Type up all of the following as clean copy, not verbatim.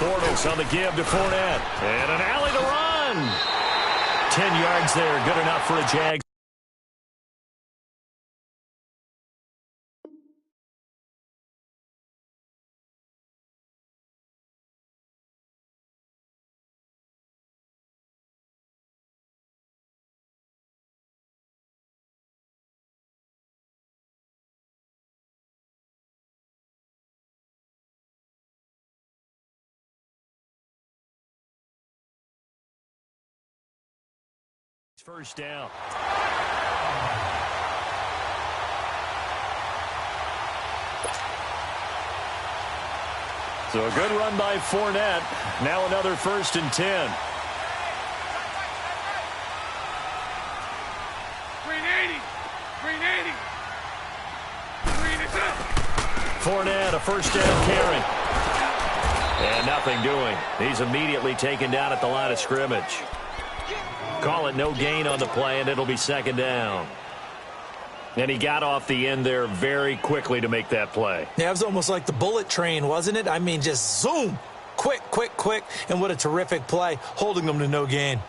Bortles on the give to Fournette. And an alley to run. 10 yards there. Good enough for a Jags. First down. So a good run by Fournette. Now another 1st and 10. 380. Fournette, a first down carry. And nothing doing. He's immediately taken down at the line of scrimmage. Call it no gain on the play, and it'll be 2nd down. And he got off the end there very quickly to make that play. Yeah, it was almost like the bullet train, wasn't it? I mean, just zoom. Quick. And what a terrific play, holding them to no gain.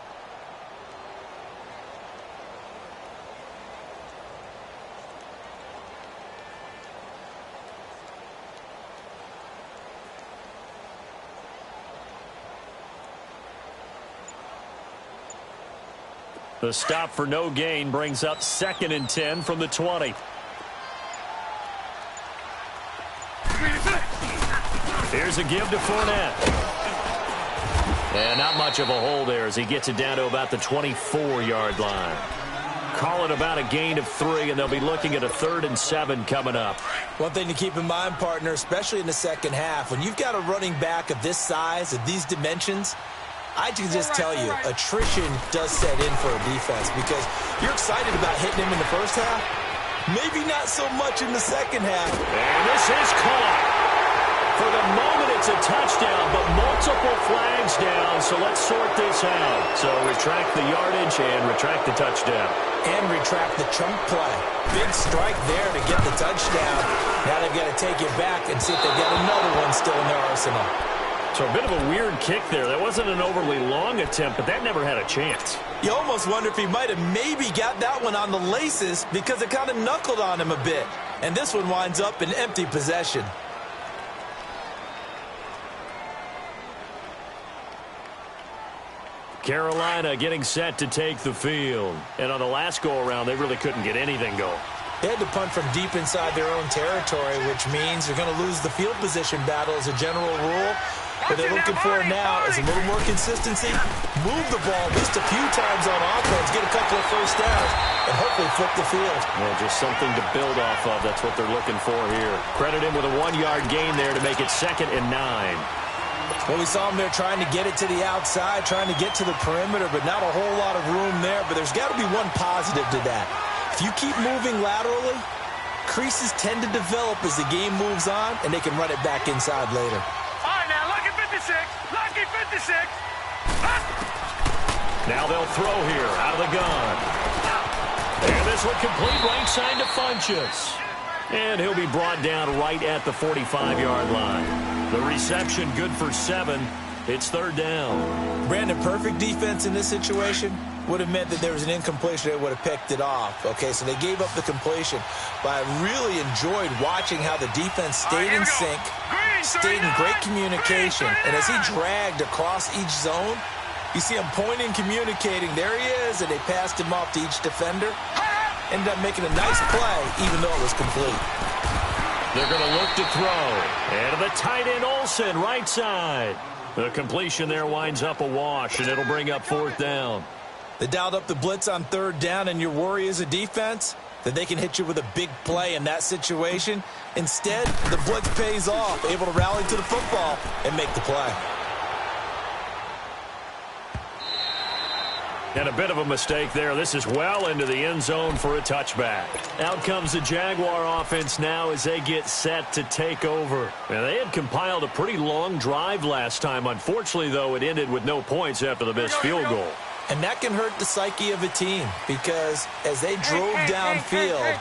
The stop for no gain brings up 2nd and 10 from the 20. Here's a give to Fournette. And not much of a hole there as he gets it down to about the 24-yard line. Call it about a gain of 3, and they'll be looking at a 3rd and 7 coming up. One thing to keep in mind, partner, especially in the second half, when you've got a running back of this size, of these dimensions, I can just tell you, attrition does set in for a defense because you're excited about hitting him in the first half. Maybe not so much in the second half. And this is caught. For the moment, it's a touchdown, but multiple flags down, so let's sort this out. So retract the yardage and retract the touchdown. And retract the chunk play. Big strike there to get the touchdown. Now they've got to take it back and see if they've got another one still in their arsenal. So a bit of a weird kick there. That wasn't an overly long attempt, but that never had a chance. You almost wonder if he might have maybe got that one on the laces because it kind of knuckled on him a bit. And this one winds up in empty possession. Carolina getting set to take the field. And on the last go-around, they really couldn't get anything going. They had to punt from deep inside their own territory, which means they're going to lose the field position battle as a general rule. What they're looking for now is a little more consistency, move the ball just a few times on offense, get a couple of first downs, and hopefully flip the field. Well, just something to build off of. That's what they're looking for here. Credit him with a 1-yard gain there to make it 2nd and 9. Well, we saw him there trying to get it to the outside, trying to get to the perimeter, but not a whole lot of room there. But there's got to be one positive to that. If you keep moving laterally, creases tend to develop as the game moves on, and they can run it back inside later. All right, now, lucky 56. Lucky 56. Now they'll throw here out of the gun. And this one complete right side to Funchess. And he'll be brought down right at the 45-yard line. The reception good for 7. It's 3rd down. Brandon, perfect defense in this situation would have meant that there was an incompletion. They would have picked it off. Okay, so they gave up the completion. But I really enjoyed watching how the defense stayed in sync, stayed in great communication. And as he dragged across each zone, you see him pointing, communicating. There he is, and they passed him off to each defender. Ended up making a nice play, even though it was complete. They're going to look to throw. And the tight end, Olsen, right side. The completion there winds up a wash, and it'll bring up 4th down. They dialed up the blitz on 3rd down, and your worry as a defense that they can hit you with a big play in that situation. Instead, the blitz pays off, able to rally to the football and make the play. And a bit of a mistake there. This is well into the end zone for a touchback. Out comes the Jaguar offense now as they get set to take over. Now, they had compiled a pretty long drive last time. Unfortunately, though, it ended with no points after the missed field goal. And that can hurt the psyche of a team because as they drove downfield,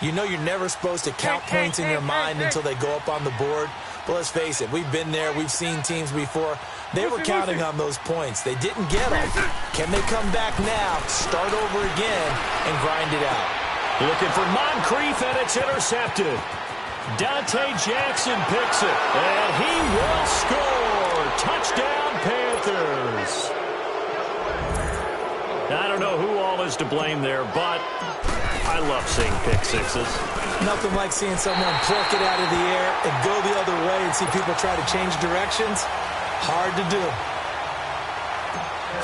you know you're never supposed to count points in your mind until they go up on the board. But let's face it, we've been there. We've seen teams before. They were counting on those points. They didn't get them. Can they come back now, start over again, and grind it out? Looking for Moncrief, and it's intercepted. Dante Jackson picks it, and he will score. Touchdown, Panthers. I don't know who all is to blame there, but I love seeing pick sixes. Nothing like seeing someone pluck it out of the air and go the other way and see people try to change directions. Hard to do.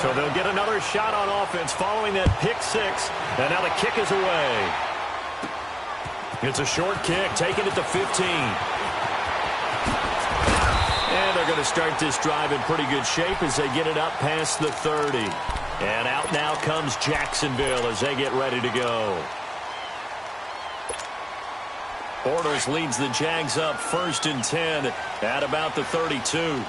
So they'll get another shot on offense following that pick six, and now the kick is away. It's a short kick, taking it to 15. And they're going to start this drive in pretty good shape as they get it up past the 30. And out now comes Jacksonville as they get ready to go. Bortles leads the Jags up 1st and 10 at about the 32.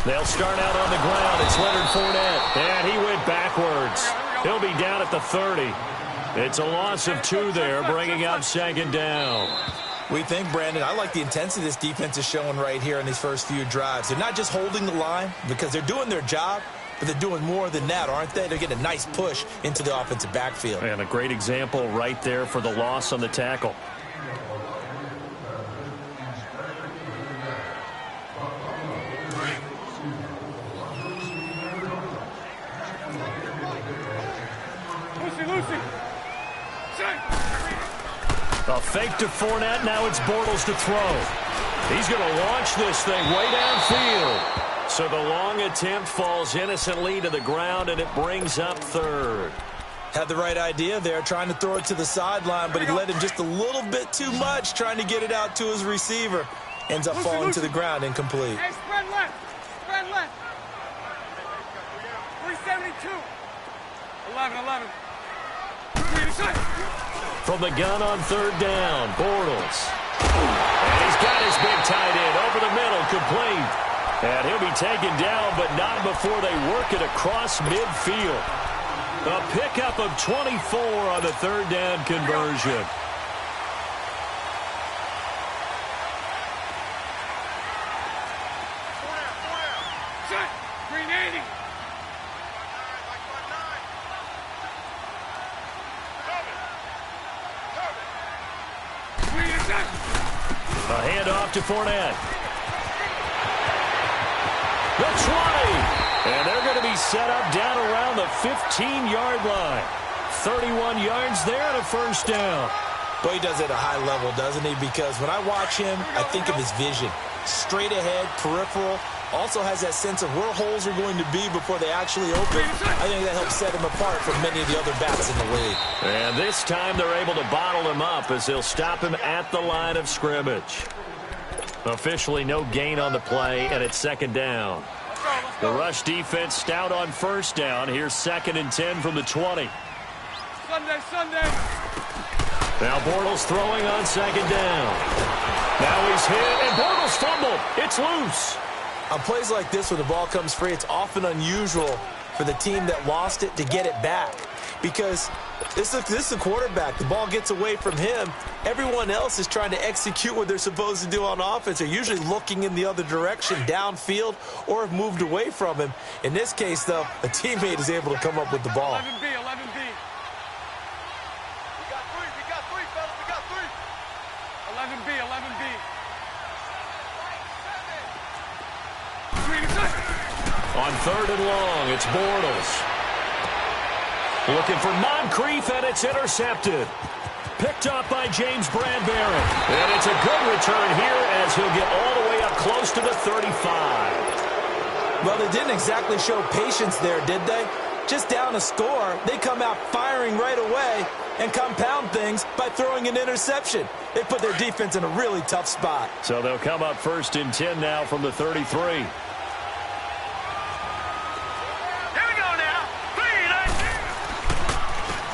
They'll start out on the ground. It's Leonard Fournette, and he went backwards. He'll be down at the 30. It's a loss of 2 there, bringing up 2nd down. We think, Brandon, I like the intensity this defense is showing right here in these first few drives. They're not just holding the line because they're doing their job, but they're doing more than that, aren't they? They're getting a nice push into the offensive backfield. And a great example right there for the loss on the tackle. A fake to Fournette. Now it's Bortles to throw. He's going to launch this thing way downfield. So the long attempt falls innocently to the ground, and it brings up 3rd. Had the right idea there, trying to throw it to the sideline, but he led him just a little bit too much, trying to get it out to his receiver. Ends up falling to the ground, incomplete. Hey, spread left. Spread left. 372. 11. From the gun on 3rd down, Bortles. And he's got his big tight end over the middle, complete. And he'll be taken down, but not before they work it across midfield. A pickup of 24 on the 3rd down conversion. Green 80. A handoff to Fournette. The 20. And they're going to be set up down around the 15-yard line. 31 yards there and a 1st down. Well, he does it at a high level, doesn't he? Because when I watch him, I think of his vision. Straight ahead, peripheral. Also has that sense of where holes are going to be before they actually open. I think that helps set him apart from many of the other backs in the league. And this time they're able to bottle him up as they'll stop him at the line of scrimmage. Officially no gain on the play, and it's 2nd down. The rush defense stout on 1st down. Here's 2nd and 10 from the 20. Sunday. Now Bortles throwing on 2nd down. Now he's hit, and Bortles fumbled. It's loose. On plays like this, when the ball comes free, it's often unusual for the team that lost it to get it back. Because this is a quarterback. The ball gets away from him. Everyone else is trying to execute what they're supposed to do on offense. They're usually looking in the other direction, downfield, or have moved away from him. In this case, though, a teammate is able to come up with the ball. 11B. We got three, fellas. We got three. 11B. On 3rd and long, it's Bortles. Looking for Moncrief, and it's intercepted. Picked up by James Bradbury. And it's a good return here as he'll get all the way up close to the 35. Well, they didn't exactly show patience there, did they? Just down a score, they come out firing right away and compound things by throwing an interception. They put their defense in a really tough spot. So they'll come up 1st and 10 now from the 33.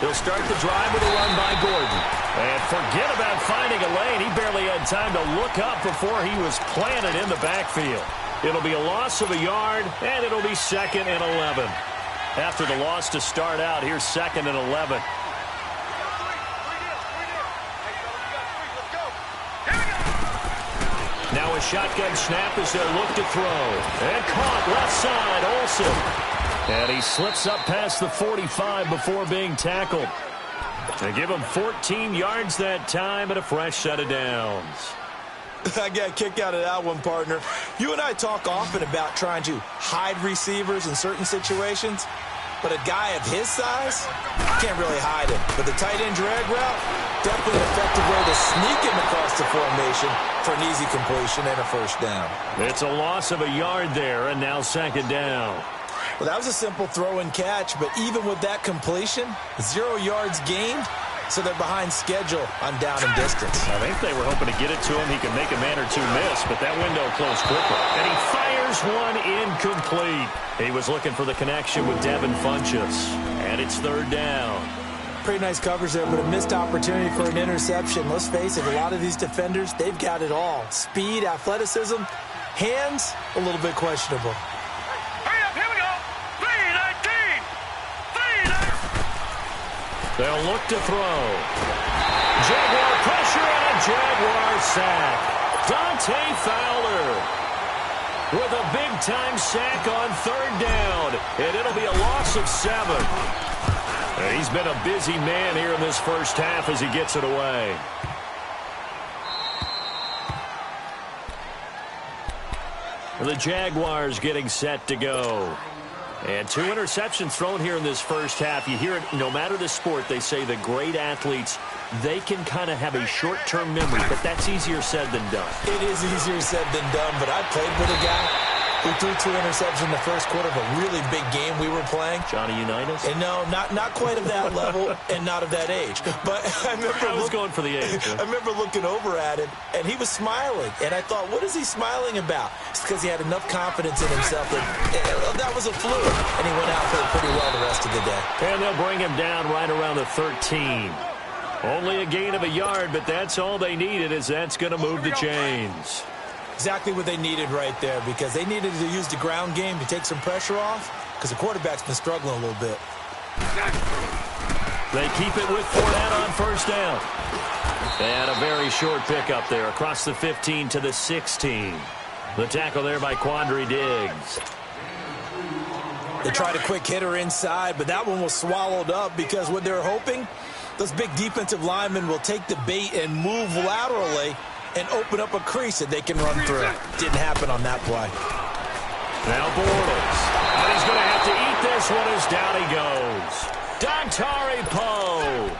They'll start the drive with a run by Gordon. And forget about finding a lane. He barely had time to look up before he was planted in the backfield. It'll be a loss of a yard, and it'll be 2nd and 11. After the loss to start out, here's 2nd and 11. Now a shotgun snap as they'll look to throw. And caught left side, Olsen. And he slips up past the 45 before being tackled. They give him 14 yards that time and a fresh set of downs. I got a kick out of that one, partner. You and I talk often about trying to hide receivers in certain situations, but a guy of his size can't really hide him. But the tight end drag route, definitely an effective way to sneak him across the formation for an easy completion and a first down. It's a loss of a yard there, and now second down. Well, that was a simple throw and catch, but even with that completion, 0 yards gained, so they're behind schedule on down and distance. I think they were hoping to get it to him. He could make a man or two miss, but that window closed quickly. And he fires one incomplete. He was looking for the connection with Devin Funchess. And it's third down. Pretty nice coverage there, but a missed opportunity for an interception. Let's face it, a lot of these defenders, they've got it all. Speed, athleticism, hands, a little bit questionable. They'll look to throw. Jaguar pressure and a Jaguar sack. Dante Fowler with a big-time sack on third down. And it'll be a loss of 7. And he's been a busy man here in this first half as he gets it away. The Jaguars getting set to go. And 2 interceptions thrown here in this first half. You hear it, no matter the sport, they say the great athletes, they can kind of have a short-term memory, but that's easier said than done. It is easier said than done, but I played with a guy who threw 2 interceptions in the first quarter of a really big game we were playing. Johnny Unitas? And no, not quite of that level and not of that age. But I was going for the age. I remember looking over at him, and he was smiling. And I thought, what is he smiling about? It's because he had enough confidence in himself that was a fluke. And he went out for it pretty well the rest of the day. And they'll bring him down right around the 13. Only a gain of a yard, but that's all they needed, as that's going to move the chains. Exactly what they needed right there, because they needed to use the ground game to take some pressure off, because the quarterback's been struggling a little bit. They keep it with Fournette on first down. And a very short pickup there across the 15 to the 16. The tackle there by Quandre Diggs. They tried a quick hitter inside, but that one was swallowed up because what they're hoping, those big defensive linemen will take the bait and move laterally and open up a crease that they can run through. Didn't happen on that play. Now Bortles. And he's going to have to eat this one as down he goes. Dontari Poe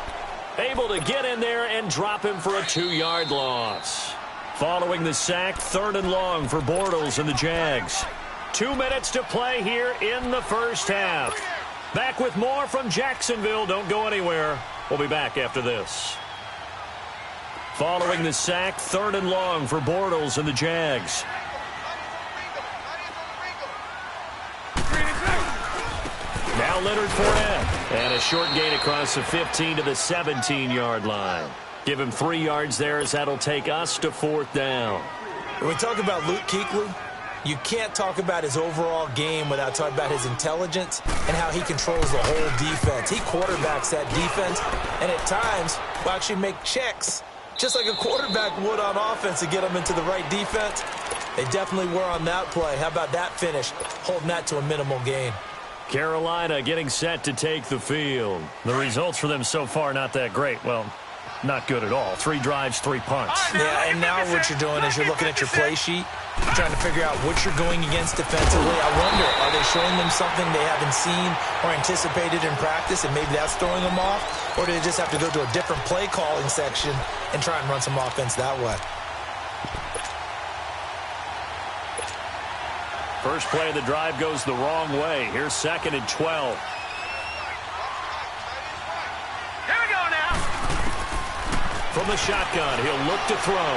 able to get in there and drop him for a 2-yard loss. Following the sack, 3rd and long for Bortles and the Jags. 2 minutes to play here in the first half. Back with more from Jacksonville. Don't go anywhere. We'll be back after this. Following the sack, 3rd and long for Bortles and the Jags. Now Leonard Fournette. And a short gain across the 15 to the 17-yard line. Give him 3 yards there as that'll take us to 4th down. When we talk about Luke Kuechly, you can't talk about his overall game without talking about his intelligence and how he controls the whole defense. He quarterbacks that defense and at times will actually make checks just like a quarterback would on offense to get them into the right defense. They definitely were on that play. How about that finish? Holding that to a minimal gain. Carolina getting set to take the field. The results for them so far not that great. Well, not good at all. 3 drives, 3 punts. Yeah, and now what you're doing is you're looking at your play sheet, trying to figure out what you're going against defensively. I wonder, are they showing them something they haven't seen or anticipated in practice, and maybe that's throwing them off? Or do they just have to go to a different play calling section and try and run some offense that way? First play of the drive goes the wrong way. Here's 2nd and 12. Here we go now. From the shotgun, he'll look to throw.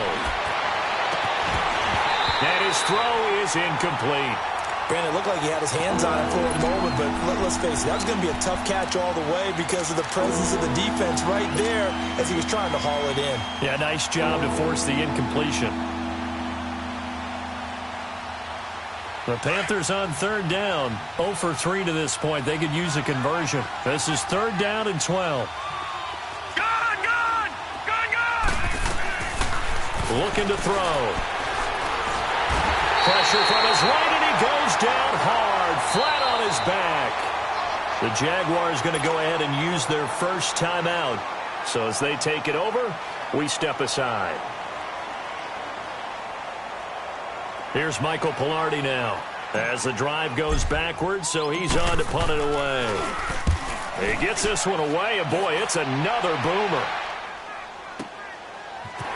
And his throw is incomplete. Brandon, it looked like he had his hands on it for a moment, but let's face it, that was going to be a tough catch all the way because of the presence of the defense right there as he was trying to haul it in. Yeah, nice job to force the incompletion. The Panthers on 3rd down. 0 for 3 to this point. They could use a conversion. This is 3rd down and 12. Gone! Looking to throw. Pressure from his right, and he goes down hard, flat on his back. The Jaguars going to go ahead and use their first timeout. So as they take it over, we step aside. Here's Michael Pilardi now. As the drive goes backwards, so he's on to punt it away. He gets this one away, and boy, it's another boomer.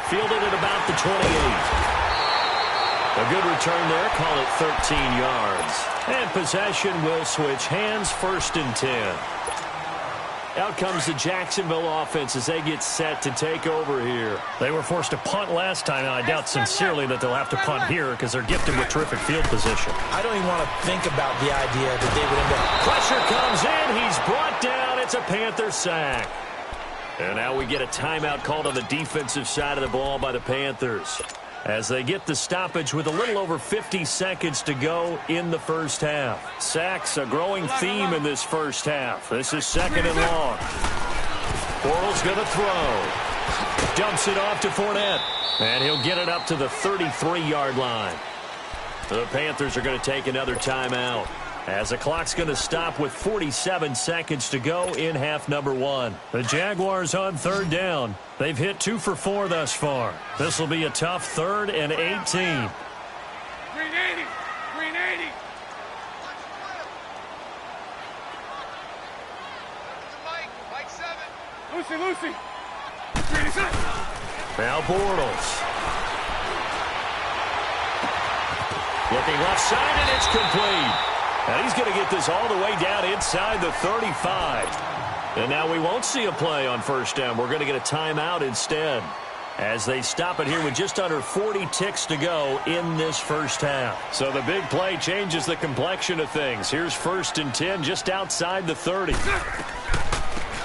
Fielded at about the 28. A good return there, call it 13 yards. And possession will switch hands, 1st and 10. Out comes the Jacksonville offense as they get set to take over here. They were forced to punt last time, and I doubt sincerely that they'll have to punt here because they're gifted with terrific field position. I don't even want to think about the idea that they would end up. Pressure comes in. He's brought down. It's a Panther sack. And now we get a timeout called on the defensive side of the ball by the Panthers, as they get the stoppage with a little over 50 seconds to go in the first half. Sacks, a growing theme in this first half. This is 2nd and long. Bortles going to throw. Dumps it off to Fournette. And he'll get it up to the 33-yard line. The Panthers are going to take another timeout, as the clock's going to stop with 47 seconds to go in half number 1. The Jaguars on 3rd down. They've hit 2 for 4 thus far. This will be a tough 3rd and 18. Green 80. Green 80. Mike 7. Lucy. Green 7. Now Bortles. Looking left side, and it's complete. And he's going to get this all the way down inside the 35. And now we won't see a play on 1st down. We're going to get a timeout instead, as they stop it here with just under 40 ticks to go in this first half. So the big play changes the complexion of things. Here's 1st and 10 just outside the 30.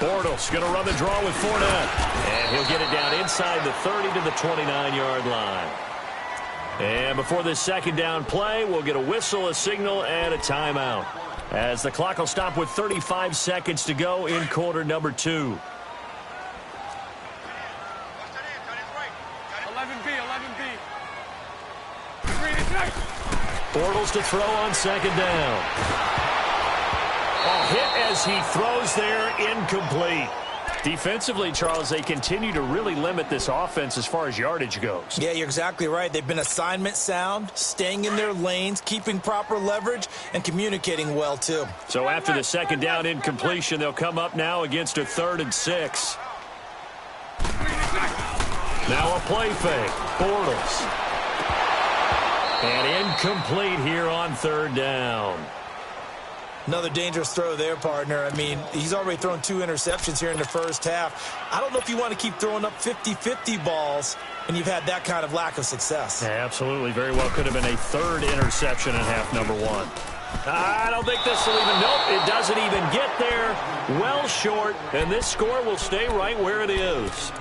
Bortles going to run the draw with Fournette. And he'll get it down inside the 30 to the 29-yard line. And before this 2nd down play, we'll get a whistle, a signal, and a timeout, as the clock will stop with 35 seconds to go in quarter number 2. 11B. Bortles to throw on 2nd down. A hit as he throws there, incomplete. Defensively, Charles, they continue to really limit this offense as far as yardage goes. Yeah, you're exactly right. They've been assignment sound, staying in their lanes, keeping proper leverage, and communicating well, too. So after the 2nd down incompletion, they'll come up now against a 3rd and 6. Now a play fake. Bortles. And incomplete here on 3rd down. Another dangerous throw there, partner. I mean, he's already thrown 2 interceptions here in the first half. I don't know if you want to keep throwing up 50-50 balls, and you've had that kind of lack of success. Yeah, absolutely. Very well could have been a 3rd interception in half number 1. I don't think this will even, nope, it doesn't even get there. Well short, and this score will stay right where it is.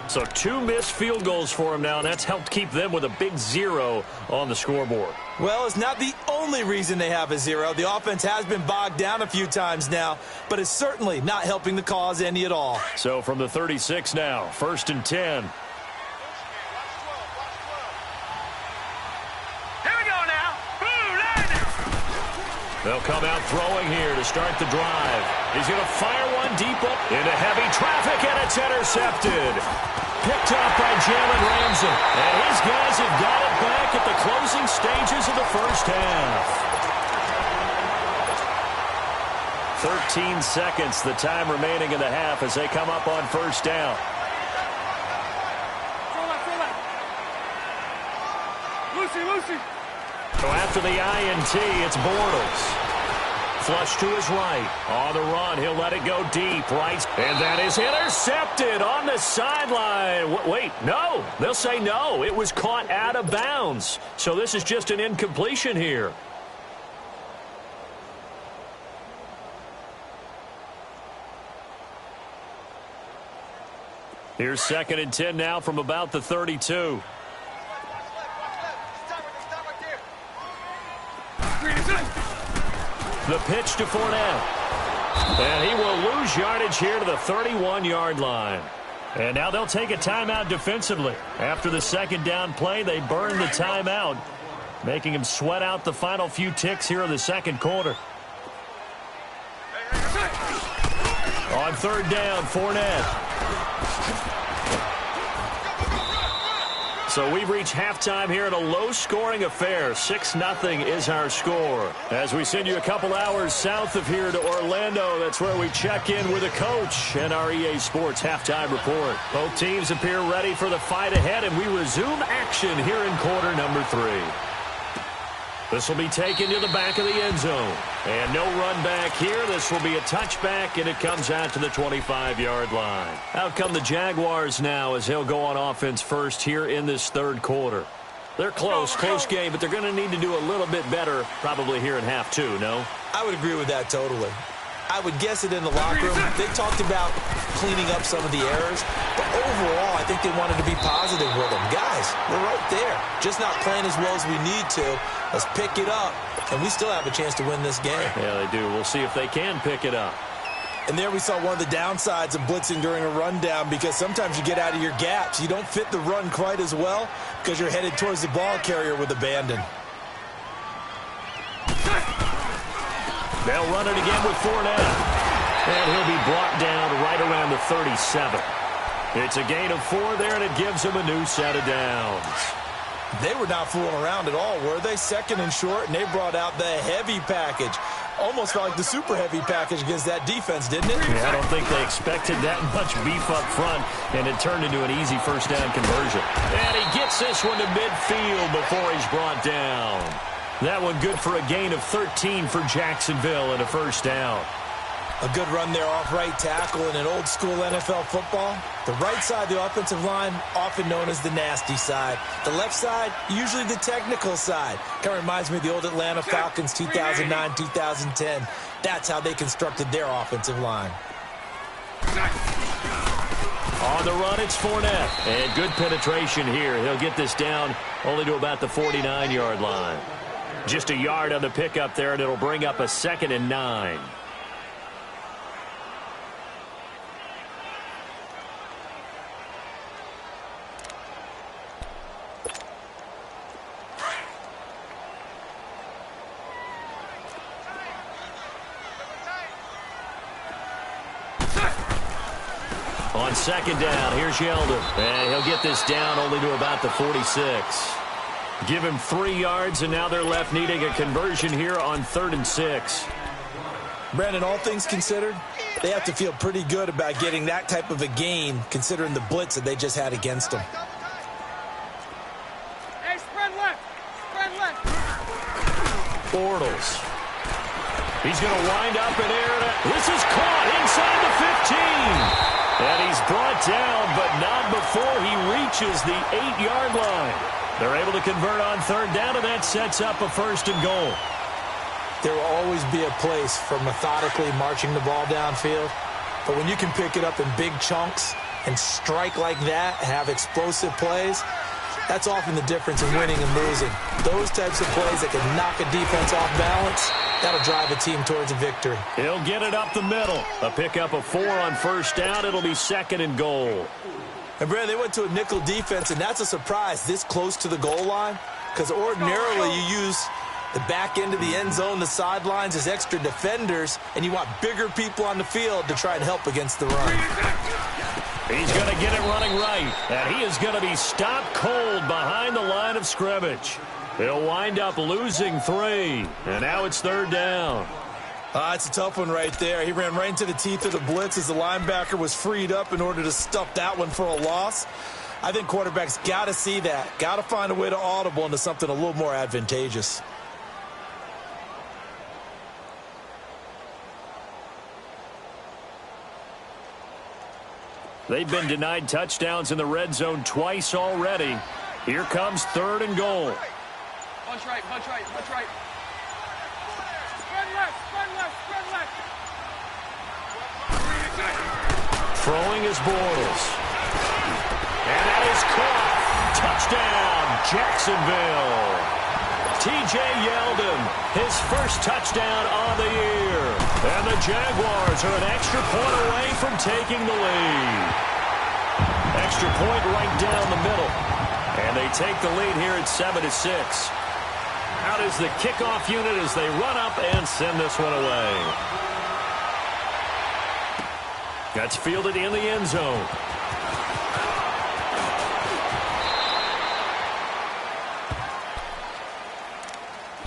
So 2 missed field goals for him now, and that's helped keep them with a big 0 on the scoreboard. Well, it's not the only reason they have a 0. The offense has been bogged down a few times now, but it's certainly not helping the cause any at all. So from the 36 now, 1st and 10. They'll come out throwing here to start the drive. He's going to fire one deep up into heavy traffic, and it's intercepted. Picked off by Jalen Ramsey. And his guys have got it back at the closing stages of the first half. 13 seconds, the time remaining in the half as they come up on 1st down. Lucy. So after the INT, it's Bortles. Flush to his right. On the run, he'll let it go deep, right? And that is intercepted on the sideline. Wait, no. They'll say no. It was caught out of bounds. So this is just an incompletion here. Here's 2nd and 10 now from about the 32. The pitch to Fournette. And he will lose yardage here to the 31-yard line. And now they'll take a timeout defensively. After the 2nd down play, they burn the timeout. making him sweat out the final few ticks here in the second quarter. On third down, Fournette. So we've reached halftime here in a low-scoring affair. 6-0 is our score. As we send you a couple hours south of here to Orlando, that's where we check in with the coach and our EA Sports halftime report. Both teams appear ready for the fight ahead, and we resume action here in quarter number 3. This will be taken to the back of the end zone. And no run back here. This will be a touchback, and it comes out to the 25-yard line. Out come the Jaguars now as he'll go on offense first here in this third quarter. They're close game, but they're going to need to do a little bit better probably here in half 2, no? I would agree with that totally. I would guess it in the locker room. They talked about cleaning up some of the errors, but overall, I think they wanted to be positive with them. Guys, we're right there. Just not playing as well as we need to. Let's pick it up, and we still have a chance to win this game. Yeah, they do. We'll see if they can pick it up. And there we saw one of the downsides of blitzing during a rundown, because sometimes you get out of your gaps. You don't fit the run quite as well because you're headed towards the ball carrier with abandon. They'll run it again with Fournette. And he'll be brought down right around the 37. It's a gain of 4 there, and it gives him a new set of downs. They were not fooling around at all, were they? Second and short, and they brought out the heavy package. Almost felt like the super heavy package against that defense, didn't it? Yeah, I don't think they expected that much beef up front, and it turned into an easy first down conversion. And he gets this one to midfield before he's brought down. That one good for a gain of 13 for Jacksonville and a first down. A good run there off right tackle in an old-school NFL football. The right side of the offensive line, often known as the nasty side. The left side, usually the technical side. Kind of reminds me of the old Atlanta Falcons 2009, 2010. That's how they constructed their offensive line. On the run, it's Fournette. And good penetration here. He'll get this down only to about the 49-yard line. Just a yard on the pickup there, and it'll bring up a 2nd and 9. On second down, here's Yeldon. And he'll get this down only to about the 46. Give him 3 yards, and now they're left needing a conversion here on 3rd and 6. Brandon, all things considered, they have to feel pretty good about getting that type of a gain, considering the blitz that they just had against them. Hey, spread left. Spread left. Bortles. He's going to wind up in air. This is caught inside the 15. And he's brought down, but not before he reaches the 8-yard line. They're able to convert on 3rd down, and that sets up a 1st and goal. There will always be a place for methodically marching the ball downfield. But when you can pick it up in big chunks and strike like that, have explosive plays, that's often the difference in winning and losing. Those types of plays that can knock a defense off balance, that'll drive a team towards a victory. He'll get it up the middle. A pickup of 4 on 1st down. It'll be 2nd and goal. And, Brad, they went to a nickel defense, and that's a surprise this close to the goal line, because ordinarily you use the back end of the end zone, the sidelines as extra defenders, and you want bigger people on the field to try and help against the run. He's going to get it running right, and he is going to be stopped cold behind the line of scrimmage. He'll wind up losing 3, and now it's 3rd down. It's a tough one right there. He ran right into the teeth of the blitz as the linebacker was freed up in order to stuff that one for a loss. I think quarterbacks got to see that. Got to find a way to audible into something a little more advantageous. They've been denied touchdowns in the red zone twice already. Here comes 3rd and goal. Bunch right, bunch right, bunch right. Spread left, spread left, spread left. Throwing is Bortles. And that is caught. Touchdown, Jacksonville. T.J. Yeldon, his first touchdown on the year. And the Jaguars are an extra point away from taking the lead. Extra point right down the middle. And they take the lead here at 7-6. Out is the kickoff unit as they run up and send this one away. That's fielded in the end zone.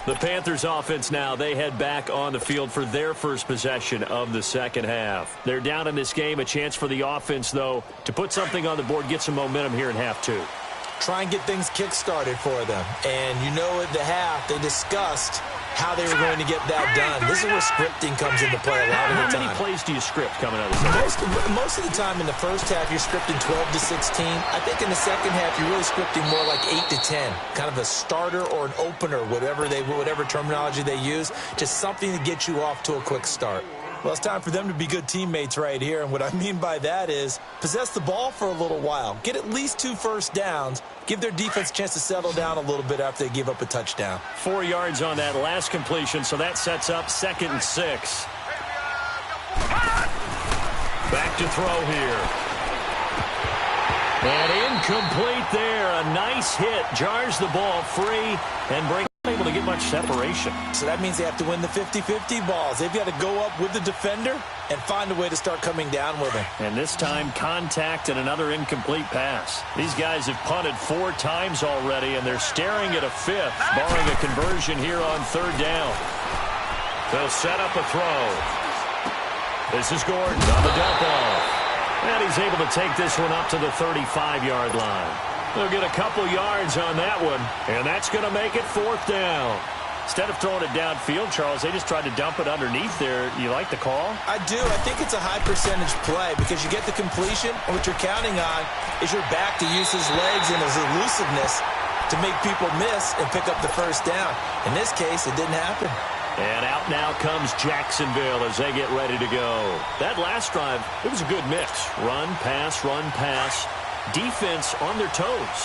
The Panthers offense now, they head back on the field for their first possession of the second half. They're down in this game. A chance for the offense, though, to put something on the board, get some momentum here in half two. Try and get things kick-started for them. And you know at the half, they discussed how they were going to get that done. This is where scripting comes into play a lot of the time. How many plays do you script coming out of this? Most of the time in the first half, you're scripting 12 to 16. I think in the second half, you're really scripting more like 8 to 10. Kind of a starter or an opener, whatever terminology they use. Just something to get you off to a quick start. Well, it's time for them to be good teammates right here. And what I mean by that is possess the ball for a little while. Get at least 2 first downs. Give their defense a chance to settle down a little bit after they give up a touchdown. 4 yards on that last completion, so that sets up 2nd and 6. Back to throw here. And incomplete there. A nice hit. Jars the ball free and brings able to get much separation. So that means they have to win the 50-50 balls. They've got to go up with the defender and find a way to start coming down with him. And this time, contact and another incomplete pass. These guys have punted 4 times already, and they're staring at a 5th, barring a conversion here on 3rd down. They'll set up a throw. This is Gordon on the dump off. And he's able to take this one up to the 35-yard line. They'll get a couple yards on that one, and that's going to make it 4th down. Instead of throwing it downfield, Charles, they just tried to dump it underneath there. You like the call? I do. I think it's a high-percentage play because you get the completion, and what you're counting on is your back to use his legs and his elusiveness to make people miss and pick up the first down. In this case, it didn't happen. And out now comes Jacksonville as they get ready to go. That last drive, it was a good mix. Run, pass, run, pass. Defense on their toes.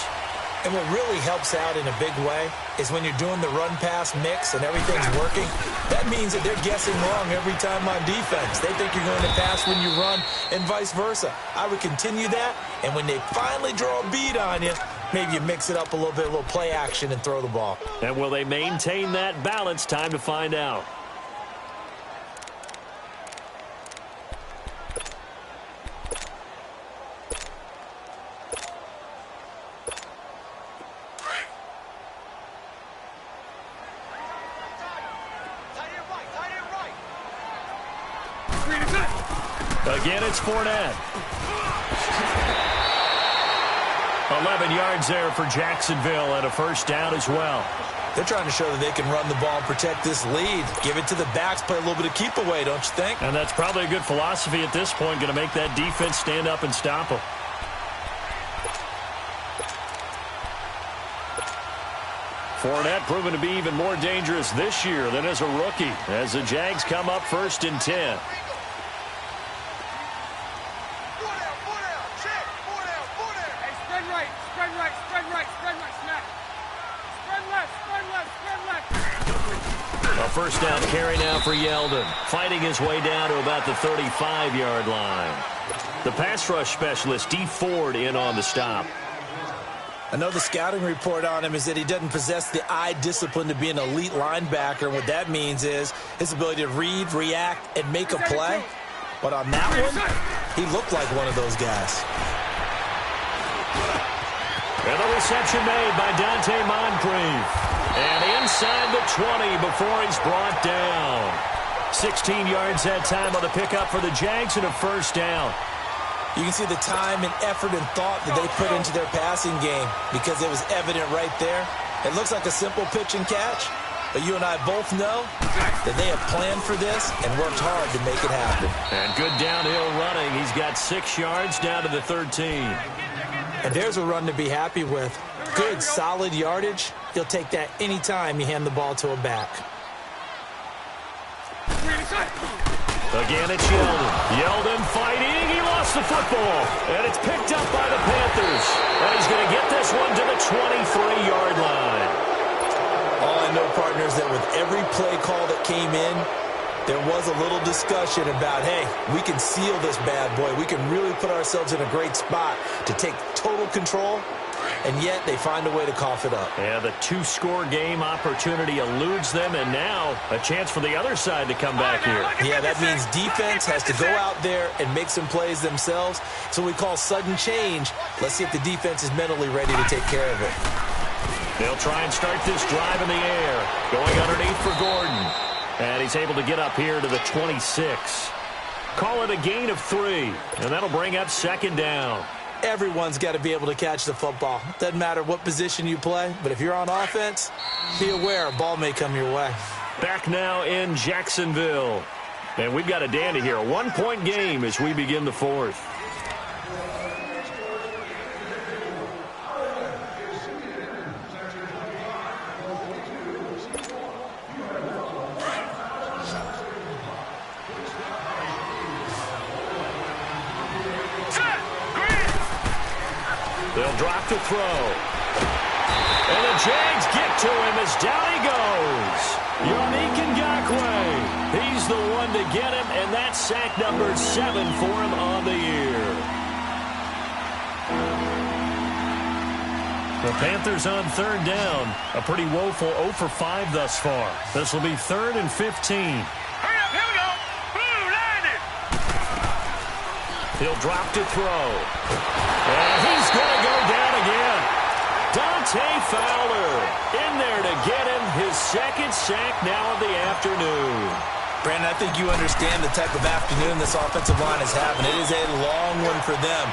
And what really helps out in a big way is when you're doing the run-pass mix and everything's working, that means that they're guessing wrong every time on defense. They think you're going to pass when you run and vice versa. I would continue that, and when they finally draw a bead on you, maybe you mix it up a little play action and throw the ball. And will they maintain that balance? Time to find out. Again, it's Fournette. 11 yards there for Jacksonville and a first down as well. They're trying to show that they can run the ball and protect this lead. Give it to the backs, play a little bit of keep away, don't you think? And that's probably a good philosophy at this point, going to make that defense stand up and stop them. Fournette proven to be even more dangerous this year than as a rookie, as the Jags come up 1st and 10. A first down carry now for Yeldon, fighting his way down to about the 35-yard line. The pass rush specialist, D. Ford, in on the stop. I know the scouting report on him is that he doesn't possess the eye discipline to be an elite linebacker. And what that means is his ability to read, react, and make a play. But on that one, he looked like one of those guys. And the reception made by Dante Moncrief. And inside the 20 before he's brought down. 16 yards that time on the pickup for the Jags and a first down. You can see the time and effort and thought that they put into their passing game because it was evident right there. It looks like a simple pitch and catch, but you and I both know that they have planned for this and worked hard to make it happen. And good downhill running. He's got 6 yards down to the 13. And there's a run to be happy with. Good, solid yardage. He'll take that anytime you hand the ball to a back. Again, it's Yeldon. Yeldon fighting. He lost the football. And it's picked up by the Panthers. And he's going to get this one to the 23-yard line. All I know, partners, that with every play call that came in, there was a little discussion about, hey, we can seal this bad boy. We can really put ourselves in a great spot to take total control and yet they find a way to cough it up. Yeah, the two-score game opportunity eludes them, and now a chance for the other side to come back here. Yeah, that means defense has to go out there and make some plays themselves. So we call sudden change. Let's see if the defense is mentally ready to take care of it. They'll try and start this drive in the air. Going underneath for Gordon. And he's able to get up here to the 26. Call it a gain of 3, and that'll bring up second down. Everyone's got to be able to catch the football. Doesn't matter what position you play, but if you're on offense, be aware a ball may come your way. Back now in Jacksonville. And we've got a dandy here. A 1-point game as we begin the fourth. They'll drop to throw. And the Jags get to him as down he goes. Yannick Ngakoue. He's the one to get him, and that's sack number 7 for him on the year. The Panthers on third down. A pretty woeful 0 for 5 thus far. This will be 3rd and 15. Hurry up, here we go. Blue, line it. He'll drop to throw. And he's going to go down again. Dante Fowler in there to get him his second sack now of the afternoon. Brandon, I think you understand the type of afternoon this offensive line is having. It is a long one for them.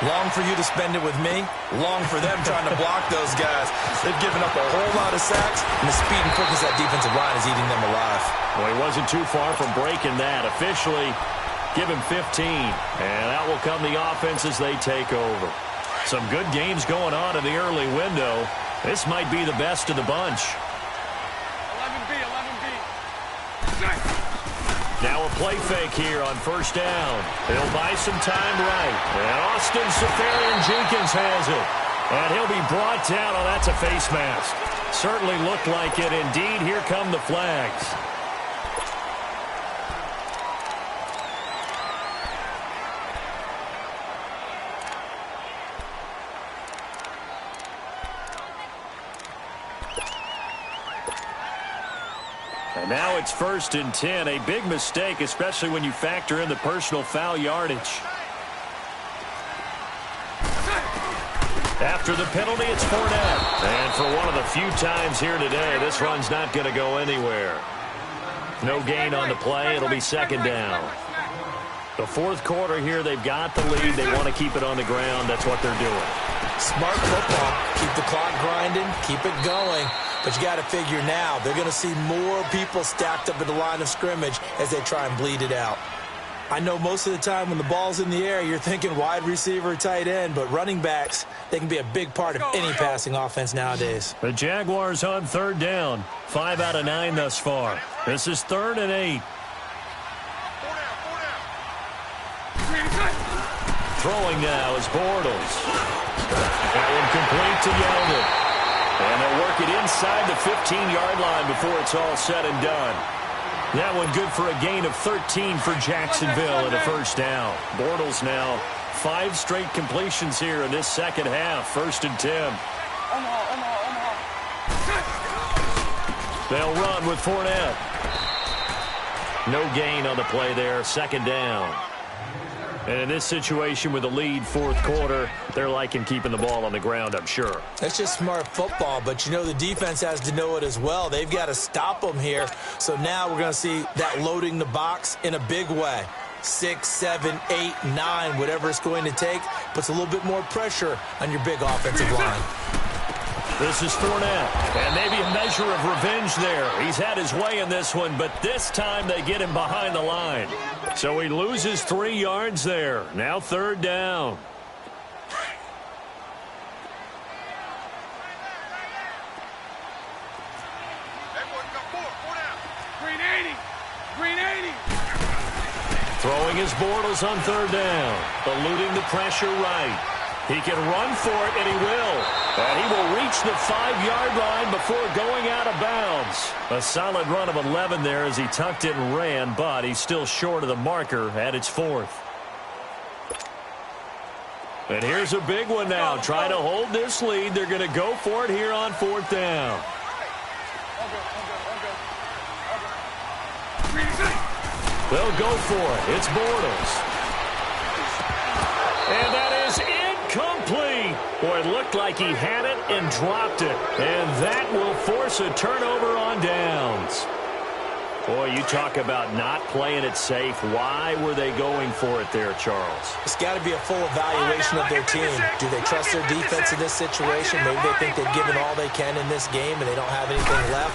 Long for you to spend it with me. Long for them trying to block those guys. They've given up a whole lot of sacks, and the speed and quickness of that defensive line is eating them alive. Well, he wasn't too far from breaking that. Officially, give him 15, and out will come the offense as they take over. Some good games going on in the early window. This might be the best of the bunch. 11B, 11B. Now a play fake here on first down. He'll buy some time right. And Austin Seferian-Jenkins has it. And he'll be brought down. Oh, that's a face mask. Certainly looked like it. Indeed, here come the flags. And now it's 1st and 10. A big mistake, especially when you factor in the personal foul yardage. After the penalty, it's Fournette. And for one of the few times here today, this run's not going to go anywhere. No gain on the play. It'll be second down. The fourth quarter here, they've got the lead. They want to keep it on the ground. That's what they're doing. Smart football. Keep the clock grinding. Keep it going. But you got to figure now, they're going to see more people stacked up at the line of scrimmage as they try and bleed it out. I know most of the time when the ball's in the air, you're thinking wide receiver, tight end, but running backs, they can be a big part of any passing offense nowadays. The Jaguars on third down. 5 out of 9 thus far. This is 3rd and 8. Throwing now is Bortles. That one complete to Yeldon. And they'll work it inside the 15-yard line before it's all said and done. That one good for a gain of 13 for Jacksonville and a first down. Bortles now 5 straight completions here in this second half. 1st and 10. They'll run with Fournette. No gain on the play there. Second down. And in this situation with the lead fourth quarter, they're liking keeping the ball on the ground, I'm sure. That's just smart football, but you know the defense has to know it as well. They've got to stop them here. So now we're going to see that loading the box in a big way. 6, 7, 8, 9, whatever it's going to take, puts a little bit more pressure on your big offensive line. This is Fournette, and maybe a measure of revenge there. He's had his way in this one, but this time they get him behind the line. So he loses 3 yards there. Now third down. Green 80. Green 80. Throwing his Bortles on third down. Eluding the pressure right. He can run for it, and he will. And he will reach the 5-yard line before going out of bounds. A solid run of 11 there as he tucked it and ran, but he's still short of the marker at its 4th. And here's a big one now. Trying to hold this lead. They're going to go for it here on 4th down. They'll go for it. It's Bortles. And that is incomplete. Boy, it looked like he had it and dropped it. And that will force a turnover on downs. Boy, you talk about not playing it safe. Why were they going for it there, Charles? It's got to be a full evaluation of their team. Do they trust their defense in this situation? Maybe they think they've given all they can in this game and they don't have anything left.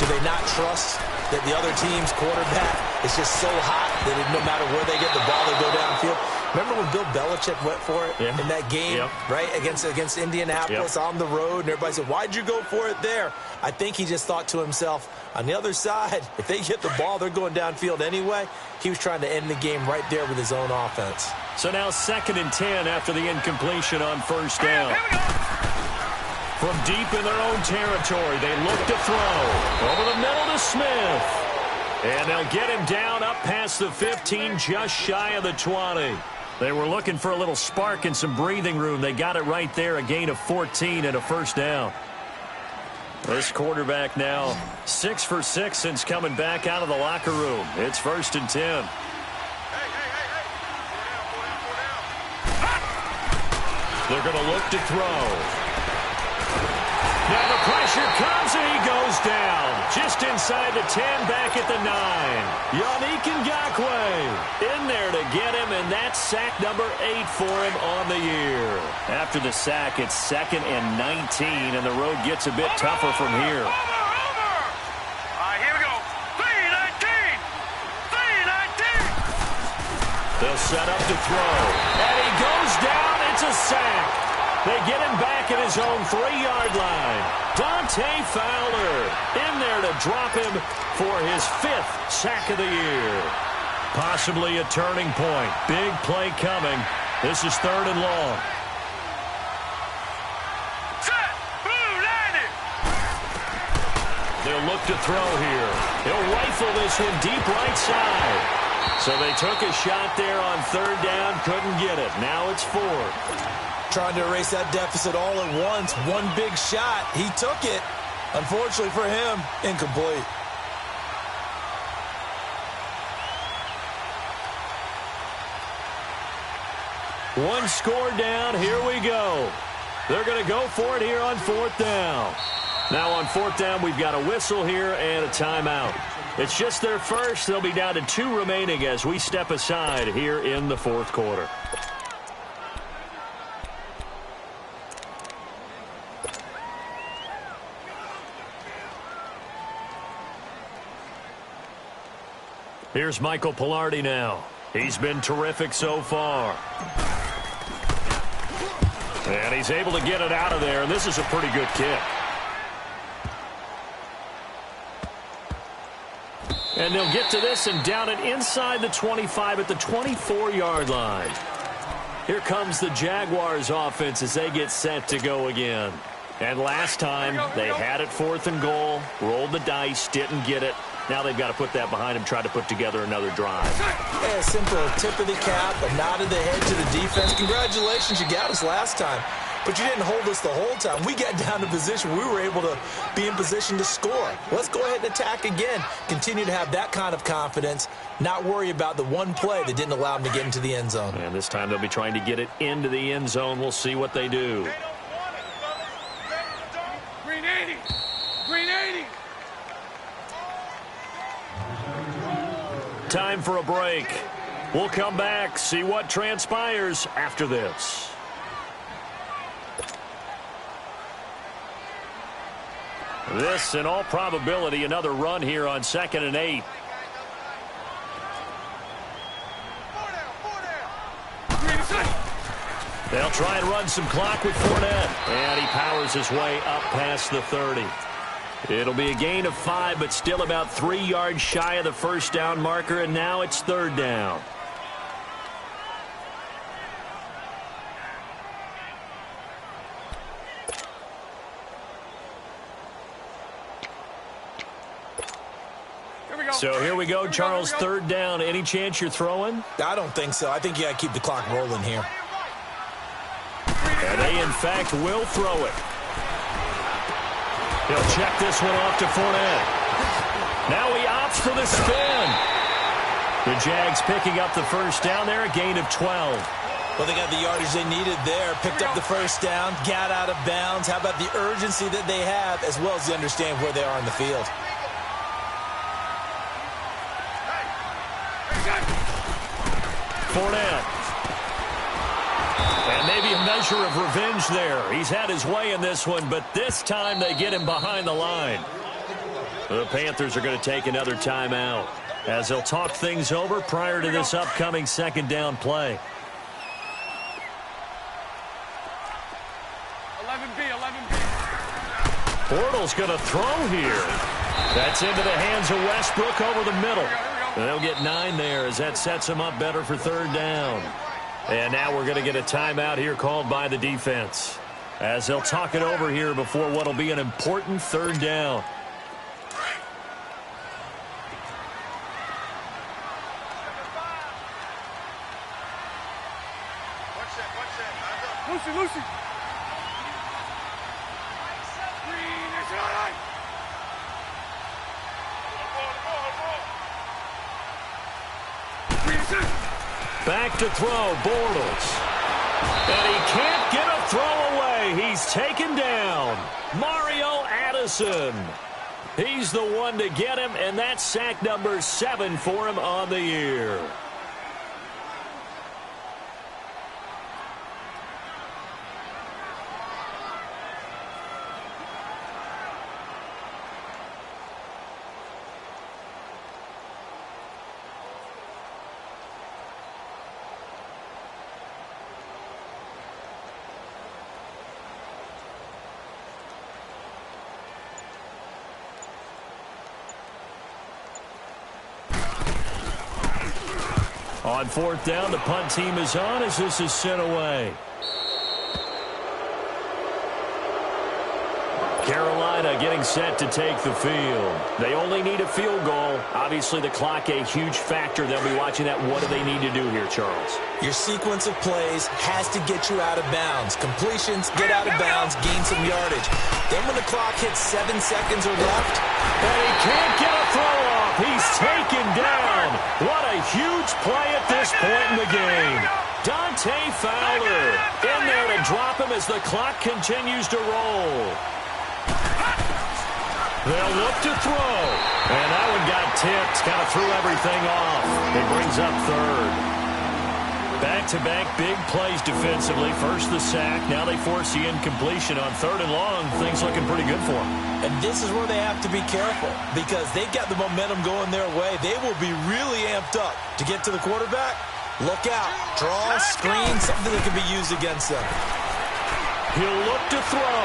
Do they not trust that the other team's quarterback is just so hot that no matter where they get the ball, they go downfield? Remember when Bill Belichick went for it in that game, right, against Indianapolis on the road, and everybody said, why'd you go for it there? I think he just thought to himself, on the other side, if they get the ball, they're going downfield anyway. He was trying to end the game right there with his own offense. So now 2nd and 10 after the incompletion on 1st down. From deep in their own territory, they look to throw. Over the middle to Smith. And they'll get him down up past the 15, just shy of the 20. They were looking for a little spark and some breathing room. They got it right there, a gain of 14 and a 1st down. This quarterback now 6 for 6 since coming back out of the locker room. It's 1st and 10. They're going to look to throw. Now the pressure comes and he goes down. Just inside the 10, back at the 9. Yannick Ngakoue in there to get him, and that's sack number 8 for him on the year. After the sack, it's 2nd and 19, and the road gets a bit tougher from here. All right, here we go. 3-19. 3-19. They'll set up to throw. And he goes down. It's a sack. They get him back at his own 3-yard line. Dante Fowler in there to drop him for his 5th sack of the year. Possibly a turning point. Big play coming. This is 3rd and long. Set. Blue, landed. They'll look to throw here. He'll rifle this one deep right side. So they took a shot there on 3rd down. Couldn't get it. Now it's 4th. Trying to erase that deficit all at once. One big shot. He took it. Unfortunately for him, incomplete. One score down. Here we go. They're going to go for it here on 4th down. Now on 4th down, we've got a whistle here and a timeout. It's just their first. They'll be down to 2 remaining as we step aside here in the 4th quarter. Here's Michael Pilardi now. He's been terrific so far. And he's able to get it out of there, and this is a pretty good kick. And they'll get to this and down it inside the 25 at the 24-yard line. Here comes the Jaguars offense as they get set to go again. And last time, they had it 4th and goal, rolled the dice, didn't get it. Now they've got to put that behind them, try to put together another drive. Yeah, simple tip of the cap, a nod of the head to the defense. Congratulations, you got us last time, but you didn't hold us the whole time. We got down to position. We were able to be in position to score. Let's go ahead and attack again. Continue to have that kind of confidence, not worry about the one play that didn't allow them to get into the end zone. And this time they'll be trying to get it into the end zone. We'll see what they do. Green 80. Green 80. Time for a break. We'll come back, see what transpires after this. This, in all probability, another run here on 2nd and 8. They'll try and run some clock with Fournette. And he powers his way up past the 30. It'll be a gain of 5, but still about 3 yards shy of the 1st down marker, and now it's 3rd down. So here we go, Charles, 3rd down. Any chance you're throwing? I don't think so. I think you got to keep the clock rolling here. And they, in fact, will throw it. He'll check this one off to Fournette. Now he opts for the spin. The Jags picking up the first down there, a gain of 12. Well, they got the yardage they needed there, picked up the first down, got out of bounds. How about the urgency that they have, as well as they understand where they are in the field? Fournette. And maybe a measure of revenge there. He's had his way in this one, but this time they get him behind the line. The Panthers are going to take another timeout as they'll talk things over prior to this upcoming second down play. 11B. Bortles going to throw here. That's into the hands of Westbrook over the middle. They'll get 9 there as that sets them up better for third down. And now we're going to get a timeout here called by the defense as they'll talk it over here before what will be an important third down. Lucy. Back to throw, Bortles. And he can't get a throw away. He's taken down. Mario Addison. He's the one to get him, and that's sack number 7 for him on the year. On fourth down, the punt team is on as this is sent away. Carolina getting set to take the field. They only need a field goal. Obviously, the clock a huge factor. They'll be watching that. What do they need to do here, Charles? Your sequence of plays has to get you out of bounds. Completions, get out of bounds, gain some yardage. Then when the clock hits 7 seconds or left, and he can't get a throw off. He's taken down. What a huge play at this point in the game. Dante Fowler in there to drop him as the clock continues to roll. They'll look to throw. And that one got tipped. Kind of threw everything off. It brings up third. Back-to-back big plays defensively. First the sack. Now they force the incompletion on third and long. Things looking pretty good for them. And this is where they have to be careful because they've got the momentum going their way. They will be really amped up to get to the quarterback. Look out. Draw, screen, something that can be used against them. He'll look to throw.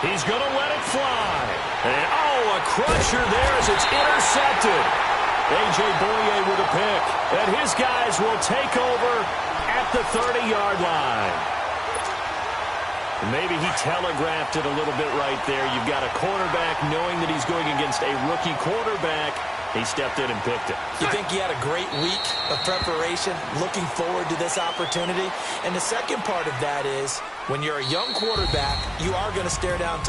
He's going to let it fly. And, a crusher there as it's intercepted. A.J. Boye with a pick. And his guys will take over at the 30-yard line. Maybe he telegraphed it a little bit right there. You've got a quarterback knowing that he's going against a rookie quarterback. He stepped in and picked it. You think he had a great week of preparation, looking forward to this opportunity? And the second part of that is, when you're a young quarterback, you are going to stare down